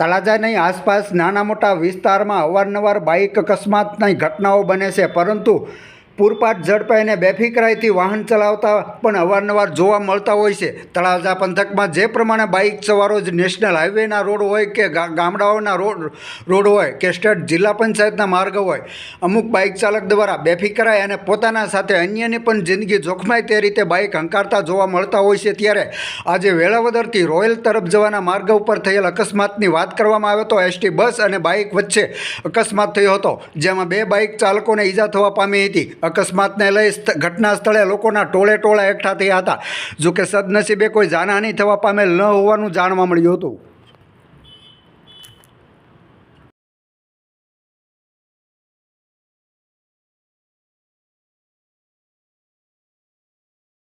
તળાજાની આસપાસ નાના મોટા વિસ્તારમાં અવારનવાર બાઇક અકસ્માતની ઘટનાઓ બને છે, પરંતુ પૂરપાટ ઝડપાઈને બેફિકરાઈથી વાહન ચલાવતા પણ અવારનવાર જોવા મળતા હોય છે. તળાજા પંથકમાં જે પ્રમાણે બાઇક સવારો જ નેશનલ હાઈવેના રોડ હોય કે ગામડાઓના રોડ હોય કે સ્ટેટ જિલ્લા પંચાયતના માર્ગ હોય, અમુક બાઇક ચાલક દ્વારા બેફિકરાઈ અને પોતાના સાથે અન્યની પણ જિંદગી જોખમાય તે રીતે બાઇક હંકારતા જોવા મળતા હોય છે. ત્યારે આજે વેળાવદરથી રોયલ તરફ જવાના માર્ગ ઉપર થયેલ અકસ્માતની વાત કરવામાં આવે તો એસટી બસ અને બાઇક વચ્ચે અકસ્માત થયો હતો, જેમાં બે બાઇક ચાલકોને ઈજા થવા પામી હતી. અકસ્માતને લઈ ઘટના સ્થળે લોકોના ટોળા એકઠા થયા હતા. જોકે સદનસીબે કોઈ જાનહાનિ થવા પામેલ ન હોવાનું જાણવા મળ્યું હતું.